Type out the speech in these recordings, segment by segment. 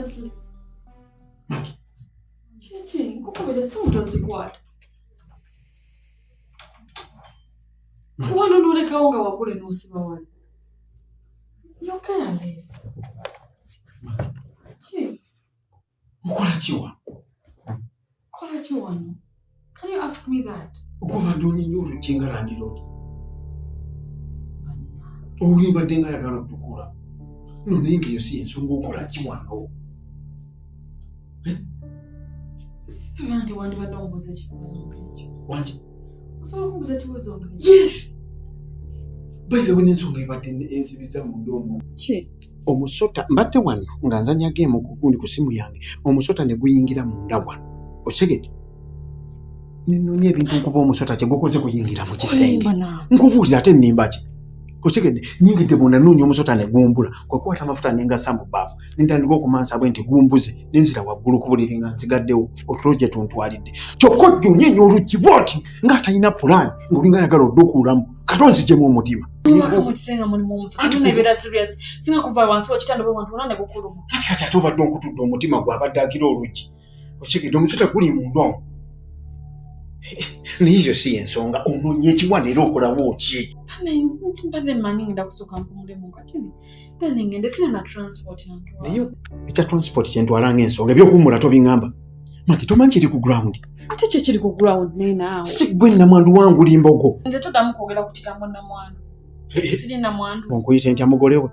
Seriously. Chichi, kukubele simutozikwata. Wano noleka wonga wakule n'osiba wano. You're careless. Chi. Mukola chiwa. Kola chiwano. Can you ask me that? Goma doni nyoro chingarandi lodi. Uri madenga ya gano tukura. No nengi yosi ensongo kola chiwano. Situ yandi wandi badongoza chibuzo ngecho. Wanje. Osobola kumbuza chibuzo ngecho. Yes. Baize wenensonga ibadde enzibiza mu ndomo. Chi. Omusota mbate wano nga nzanya game okugundi ku simu yange. Omusota ne guyingira mu nda wano. Osegete. Ninonye ebintu nkuba omusota kye gukoze kuyingira mu kisenge. Nkubuuza ate nnimba ki? Osegete nyingidde bona nonyo omusota ne gumbula. Kwa kuwata amafuta nenga mu baafu. Nintandika okumansa bwe nti gumbuze n'enzira waggulu ku buliri nga nsigaddewo otuloje tuntwalidde. Kyokka ojja onyenya oluggi bw'oti ng'atalina pulaani ng'olinga ayagala oddukuulamu. Katonziggyemu omutima. Mukisenga mulimu omusota. Nebeera serious. Singa kuva wansi w'ekitanda bwe wantu ne bukuluma. Ati kati ate obadde onkutudde omutima gw'abadde agira oluggi. Osegete omusota guli mu ndomo. Niyo si ensonga ononye ekiwana era okolawo ki? Mbadde mmanyi ngenda kusooka mpumulemu kati then ngende sina na transport yantu. Naye ekya transport kyentwala ng'ensonga ebyokuwummula tobiŋŋamba. Magi tomanyi kiri ku ground. Ate kye kiri ku ground naye naawe. Si gwe nnamwandu wangu limbogo. Nze toddamu kwogera ku kigambo nnamwandu. Siri nnamwandu. Onkuyite ntya mugole we?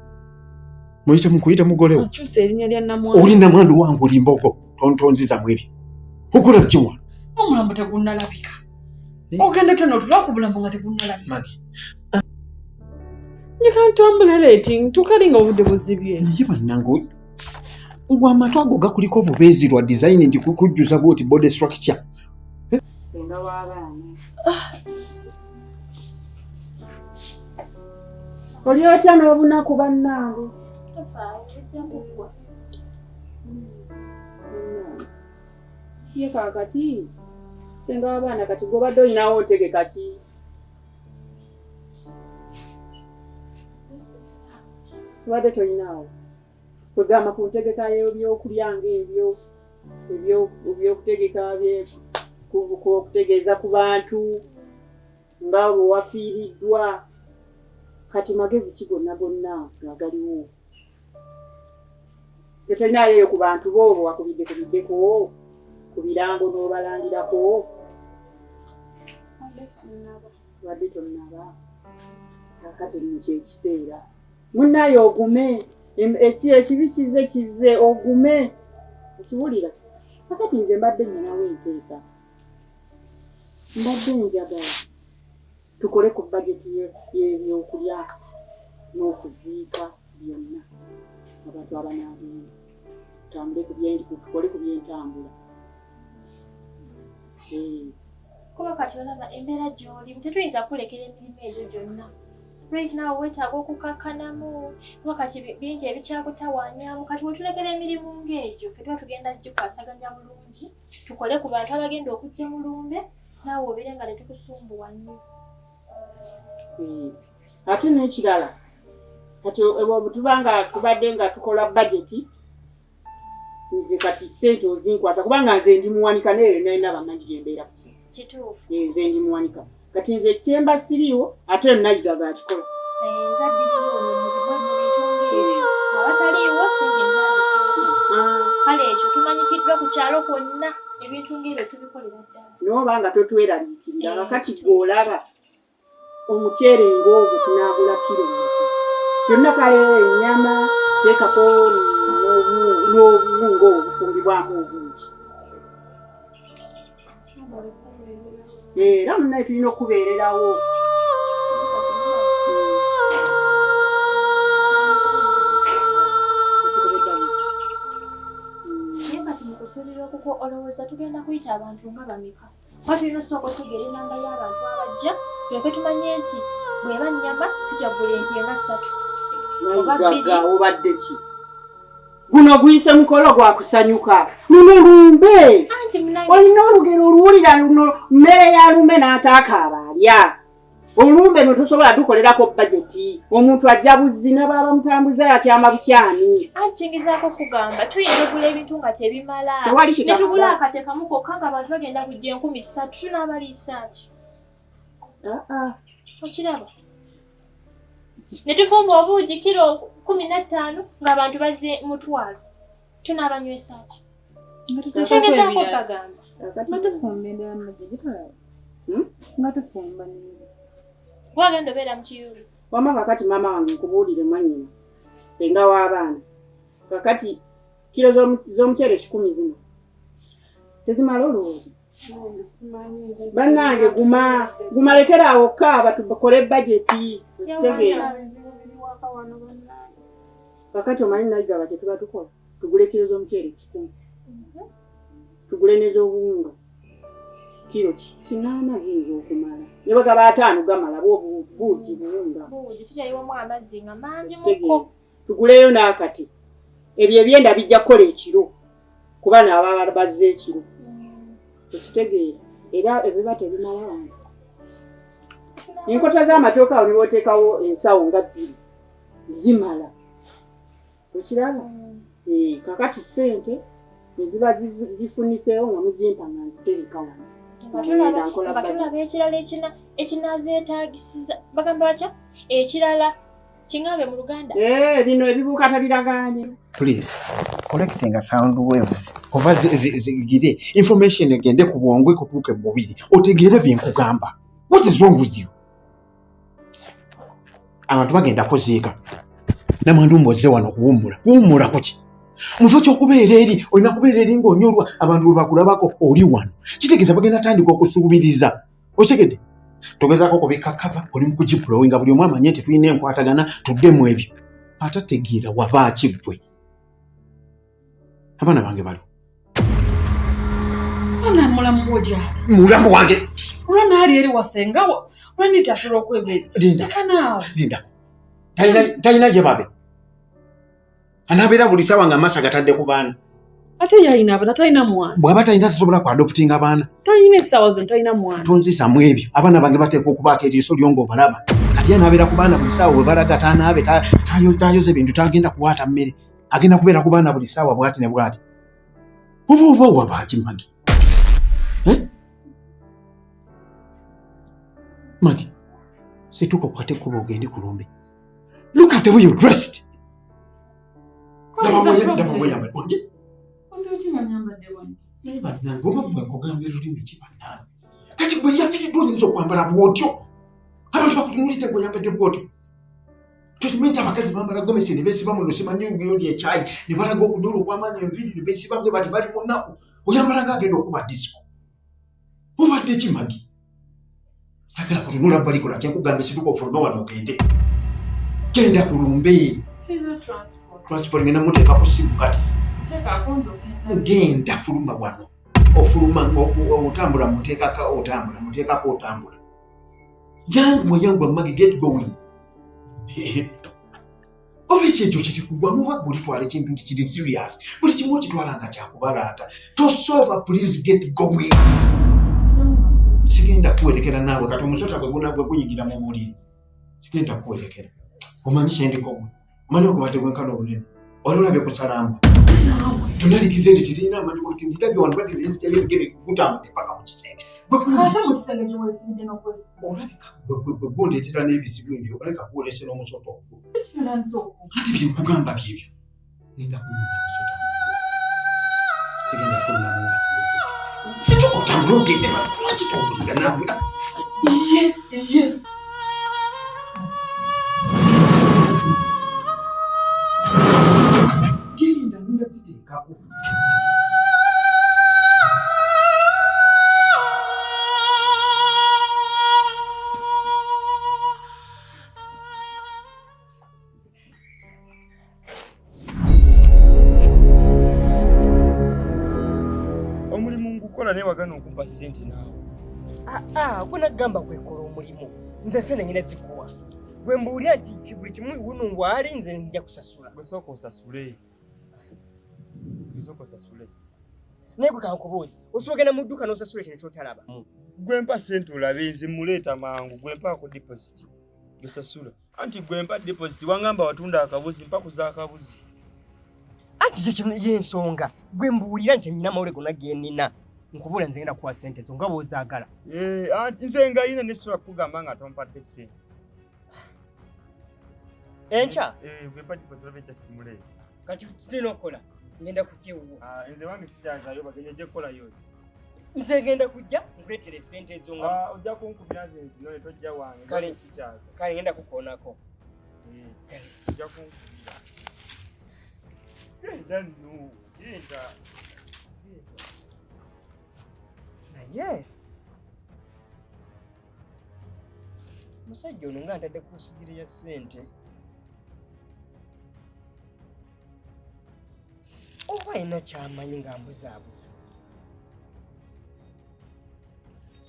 Muyite mugole we? Nkyusa erinnya lya nnamwandu. Oli nnamwandu wangu limbogo. Tontonzizamu ebyo. Okola kiwa? Omulambo tegunnalabika. Ogenda tano otulwa ku bulambo nga tegunnalabika. Magi. Njeka ntambula rating tukalinga obudde buzibye. Naye bannange gwe amatu ago gakuliko obubeezirwa design ndi kukujjuza bwoti body structure. Senga w'abaana. Oli otya n'obunaku bannange? Ye kakati senga w'abaana kati gobadde olinawo otegeka ki? Tubadde tolinawo kugamba ku ntegeka y'ebyokulya ng'ebyo ebyokutegeka okutegeeza ku bantu nga bwe wafiiriddwa kati magezi ki gonna agaliwo tetolinayo eyo ku bantu bo wakubiddeko ku birango n'obalandirako tubadde tonnaba kakati nkyo ekiseera munnaye ogume ekibi kize ogume okiwulira kakati nze mbadde nnyinawo enteesa mbadde njagala tukole ku bajeti y'ebyokulya n'okuziika byonna abantu abanaabingi tukole ku byentambula. Kuba kati olaba embeera gy'oli tetuyinza kulekera emirimu egyo gyonna. Right now weetaaga okukakkanamu kuba kati bingi ebikyakutawanyaamu kati wetulekera emirimu ng'egyo fe tuba tugenda gikwasaganya bulungi tukole ku bantu abagenda okujja mu lumbe naawe obeere nga tetukusumbuwa nnyo. Ate n'ekirala kati tubanga tubadde nga tukola bajeti nze kati ssente ozinkwasa kubanga nze ndi muwanika neyo nalina bamanyi gyembeera kituufu nze ndi muwanika kati nze kyemba siriiwo ate nayiga gakikola nzabbirira olwo mubibwe mu bintu ng'ebyo nga bataliiwo ssente nzaabikola kale ekyo tumanyikiddwa ku kyalo kwonna ebintu ng'ebyo tubikolera ddala n'oba nga totweraliikirira kakati gw'olaba omuceere ng'ogwo tunaagula kiro mmeka byonna kale ennyama teekako n'obungo obufumbibwamu obungi era munnaye tulina okubeererawo naye kati mu kusuulira okuko olowooza tugenda kuyita abantu nga bameka kuba tulina osooka otegeera enamba y'abantu abajja tuleke tumanye nti bw'eba nnyama tujaggula ente nga 3 nayigaga obadde ki guno guyise mukolo gwa kusanyuka luno lumbe olina olugero oluwulira luno mmere ya lumbe n'ataaka abalya olumbe no tosobola tukolerako budget omuntu ajja buzina baba mutambuza yakyama bukyani akingizaako kugamba tuyinza okugula ebintu nga tebimala Tewali kitamala. ne tugula akateekamu kokka nga abantu bagenda kujja 3,000 tunaabaliisa ki okiraba ne tufumba obuugi kiro 15 ng'abantu bazze 1,000 tunaabanywesa ki nkingizaako bagamba wagenda obeera mu kiyulu wama kakati mama wange nkubuulire mwanyina senga w'abaana kakati kiro z'omuceere 10 zino tezimala olowooza bannange guma lekerawo kaaba tukole bajeti kitegeera kakati omanyi nayigaba tetuba tukola tugule kiro z'omuceere 10 tugule n'ez'obuwunga kiro 8 ziyinza okumala ne bagaba 5 gamala buugi buwunga tutyayiwamu amazzi nga mangi Kitegeera. muko tuguleyo n'akati ebyo ebyenda bijja kukola ekiro kuba naaba bazze ekiro ekitegeera era ebiba tebimala wange enkota z'amatooka awo ne booteekawo ensawo nga 2 zimala okiraba kakati ssente eziba zifuniseewo nga muzimpa nga nzitereka wano nga tulaba ekirala ekinaazeetaagisiza bagamba batya ekirala kingambe mu Luganda bino ebibuuka tabiragaanye Please, collecting a sound waves. Oba zigire information egende ku bwongo ekutuuke mu mubiri. Otegeere bye nkugamba. What is wrong with you? Abantu bagenda kuziika. Namwandu mboze wano kuwummula. Kuwummula kuki? Muntu ky'okubeera eri, olina kubeera eri ng'onyolwa abantu bwe bakulabako oli wano. Kitegeeza bagenda tandika okusuubiriza. Okitegedde? Togezaako kubika kava oli mu kugipulowinga buli omu amanye nti tulina enkwatagana tuddemu ebyo. Atategeera wabaaki ggwe. Abaana bange balo. Ana mulamu wojali. Mulambo wange. Olwana ali eri wasengawo. Olwani tasobola okwebeera. Linda. Kanaawe. Linda. Talina gye babe. Anabeera buli ssaawa nga amaaso agatadde ku baana. Ate yalina abaana talina mwana. Bw'aba talina tasobola kuadoptinga baana. Talina essaawa zonna talina mwana. Tonzisa mu ebyo. Abaana bange bateekwa okubaako eriiso lyongo obalaba. Kati anabeera ku baana buli ssaawa bwe balaga tanaabe tayoza ebintu tagenda kuwaata mmere. Agenda kubeera ku baana buli ssaawa bw'ati ne bw'ati. Oba wabaaki Magi? Magi, situka okwate ekkubo ogende ku lumbe. Look at the way you're dressed. Daba bweyambadde. Onje? Bannange oba bwe nkugamba olulimi ki bannange? Kati bwe yafiiriddwa oyinza okwambala bw'otyo. Abantu bakutunuulidde ng'oyambadde bw'otyo. Tulimenti abakazi bambala gomesi ne beesiba mu lusimanyi ngiyoli ekyayi ne balaga okunyoola okw'amaanyi enviiri ne beesiba bwe bati bali mu nnaku. Oyambala ng'agenda okuba disco. Obadde ki Magi? Sagala kutunula balikola kyenkugambe situka ofulume wano ogende. Genda ku lumbe. Transport ngenda muteeka ku simu kati. Genda fuluma wano. Ofuluma otambula muteekako otambula. Yangu Magi, get going. Oba ekyo kitikugwamu oba gulitwala ekintu nti kiri serious. Buli kimu okitwala nga kyakubalaata. Tosooba, please get going. Sigenda kuwerekera naawe kati omusota gwe guyingira mu buliri. Sigenda kuwerekera. Omanyi kyendiko gwe. Omanyi okubadde gwenkano obunene. Wali olabye kusalamba. Tonaligize nti tirina amanyi kuti nditabye wano badde nenzitayo ebigere kutambudde paka mu kisenge. Ate mu kisenge gye weesibidde n'okwesibidde. Olabika gwe gundeetera n'ebizibu ebyo olabika kuwolese n'omusota ogwo. Ati bye nkugamba byebyo. Ngenda kunoonya musota. Sigenda fuluma mu nga singa. Situka otambula ogende lwaki tobuulira naawe. Iye. Genda nda ziteekako. Naye wagana okumpa ssente naawe. Gwe nagamba gwekola omulimu. Nze sente ngenda zikuwa. Gwe mbuulira nti buli kimu wuno waali nze nja kusasula. Gwe sooka osasule. naye gwe kankubuuza osobogenda mu dduuka n'osasula ekyo ekyotalaba. Gwe mpa ssente olabe nze muleeta mangu gwe mpaako deposit gesasula anti gwe mpa deposit wangamba watunda akabuzi mpa kuza akabuzi anti kyo yensonga gwe mbuulira nti nyina mawule gonna ge nnina nkubuula nze ngenda kuwa ssente zo nga bw'ozaagala. Nze nga yina nesobola kukugamba nga tompadde ssente enkya gwe mpa deposit olabe ekya simuleeta kati tulina okukola ngenda kujja ewuwo. nze wange sikyazayo bagenda gye kukolayo nze ngenda kujja nkuleetere ssente ezo nga ojja kunkubira nze nzino ne tojja wange Kale. sikyaza kale ngenda kukoonako. ojja kunkubira genda nno genda naye musajja ono nga ntadde ku sigiri ya ssente oba alina kyamanyi nga mbuzaabuza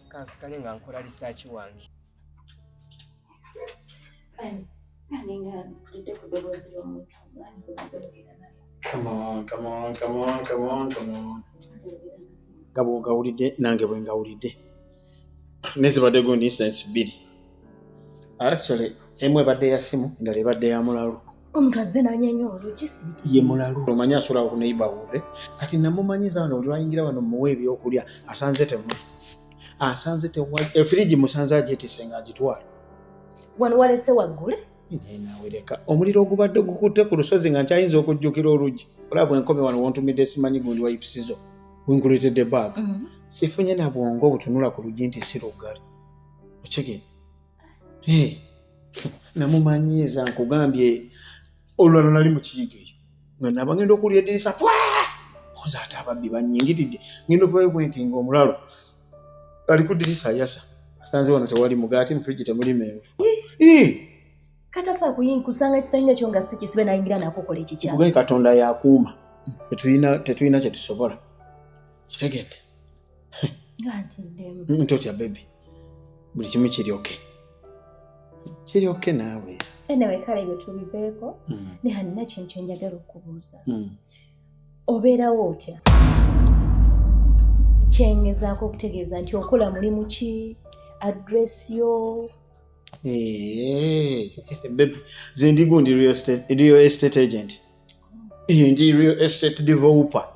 kansikale nga nkola lisaaki wange. nga bw'ogawulidde nange bwe ngawulidde nezibadde gundi instance bbiri actually emu ebadde ya simu endala ebadde ya mulalu. Omuntu azze n'anyeenya oluggi siiti. Ye mulalu omanyi asobola okuneiba wude kati namumanyiza wano oli lwayingira wano muwe ebyokulya asanze temuli asanze tewali efirigi musanze agyetise ng'agitwala Wano walese waggule? naye naawe leka omuliro ogubadde gukutte ku lusozi nga nkyayinza okujjukira oluggi olaba bwenkome wano wontumidde simanyi gundi wayipisizo bwenkuleetedde baaga sifunye na bwongo obutunula ku luggi nti si luggali okigenda namumanyiza nkugambye olulala nali mu kiyiga eyo nga naba ngenda okulya eddirisa nze ate ababbi bannyingiridde ngenda okubayo bwenti nga omulalo ali ku ddirisa ayasa asanze wano tewali mugaati mufirigi temuli menvu Kati asobola kusanga ekisenge kyo nga si kisibe n'ayingira n'akukola ekikyamu. kugaye Katonda yakuuma tetulina kye tusobola kitegedde Nga ntiddemu. ntotya bebi buli kimu kiri oke naawe. Anyway, kale ebyo tubiveeko. Naye nina kintu kye njagala okubuuza. Obeerawo otya? Kyengezaako okutegeeza nti okola mulimu ki? Address yo? Baby, nze ndi gundi real estate agent. Ndi real estate developer.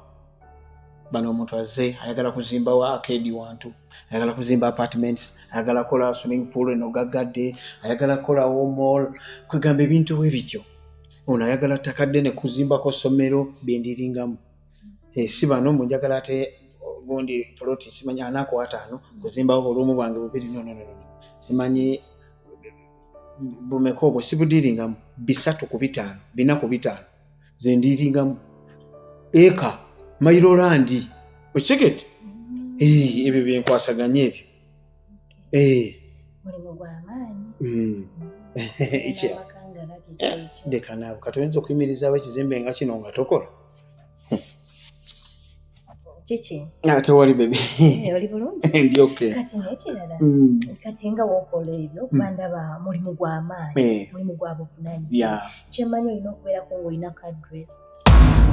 Bano omuntu azze ayagala kuzimba arcade wantu, ayagala kuzimba apartments, ayagala kola swimming pool eno gaggadde, ayagala kola mall, kwegamba ebintu ebityo. Ono ayagala takadde ne kuzimbako ssomero bendiringamu. Si bano munjagala ate gundi ploti simanyi 4 kuzimbawo olumu bwange bubiri no. Simanyi bumeko obwo sibudiringamu 3 ku 5, 4 ku 5. Nze ndiringamu eka Mailolandi okigete ebyo byenkwasaganya ebyo Mulimu gw'amaanyi. ekya ndeka naawe kati oyinza okuyimirizaawo ekizimbe nga kino nga tokola Kiki? tewali bebi Oli bulungi? ndi oke Kati n'ekirala. Kati nga wookola ebyo kuba ndaba mulimu gw'amaanyi, mulimu gwa buvunaanyizibwa. Kyemmanyi olina okubeerako ng'olinako address.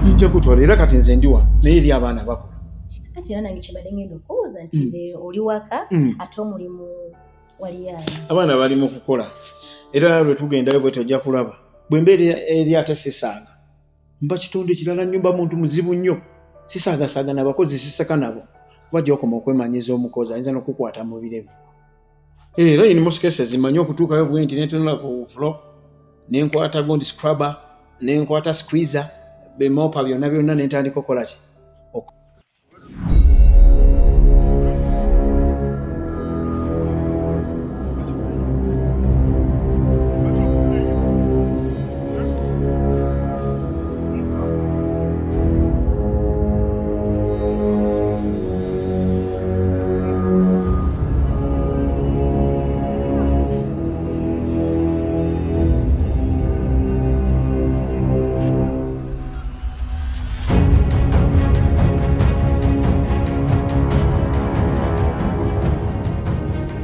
Nja kutwala era kati nze ndi wano naye eri abaana bakola. Ate era nange kyembadde ngenda okubuuza nti oli waka ate omulimu wali ani? Abaana bali mu kukola era lwe tugendayo bwe tojja kulaba bwe mbeera eri ate sisaaga mba kitonde kirala nnyumba muntu muzibu nnyo sisaagasaaga n'abakozi siseka nabo bajja okoma okwemanyiza omukozi ayinza n'okukwata mu birebe era in most cases zimanyi okutuukayo bwenti netunula ku floor nenkwata gondi scrubber nenkwata squeezer bemopa byonna nentandika okukola ki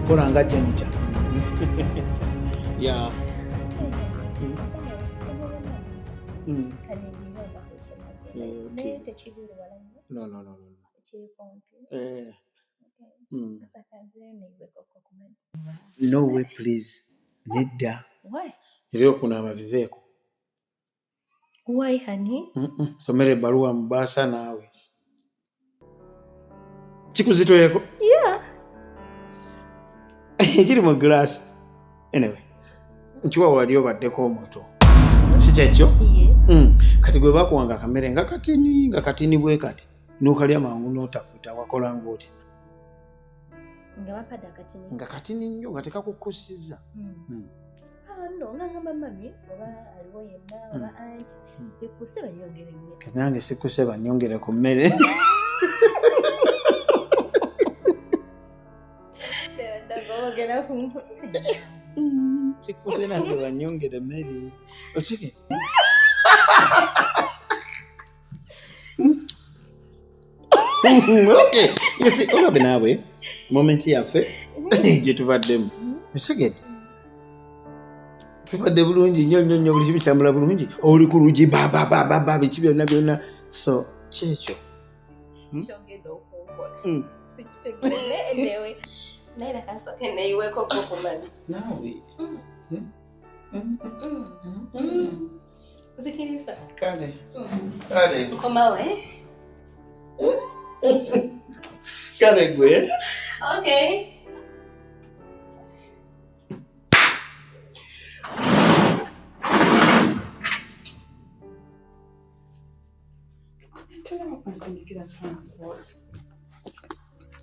kola nga janita ya no No way, please. Nedda. Why? Ebyo kunaaba biveeko. Why, honey? Somera ebbaluwa mu bbaasa naawe. Kikuzitoyeko? Yeah. Kiri mu glass. Anyway, nkiwa wali obaddeko omuto. Si kyekyo? Yes. Kati gwe bakuwanga akamere nga katini bwe kati. N'okalya mangu n'otakuta wakola ng'oti. Nga katini nnyo nga tekakukusizza. No, ngamba mami oba aliwo yenna oba anti sikuse banyongere mmere. Kanyange sikuse banyongere ku mmere. Sikuse nange banyongere mmere. Okike? Okay. You see, olabe naawe moment yaffe gye tubaddemu. Osegedde? Tubadde bulungi nnyo buli kimu kitambula bulungi. Oli ku lugi baba biki byonna. So, kyekyo. Kyogenda okunkola. Sikitegedde enewe. Naye kansoke neyiweko ku manzi. Naawe. Zikiriza. Kale. Nkomawe. Kale gwe. Okay.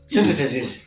Sente tezizi.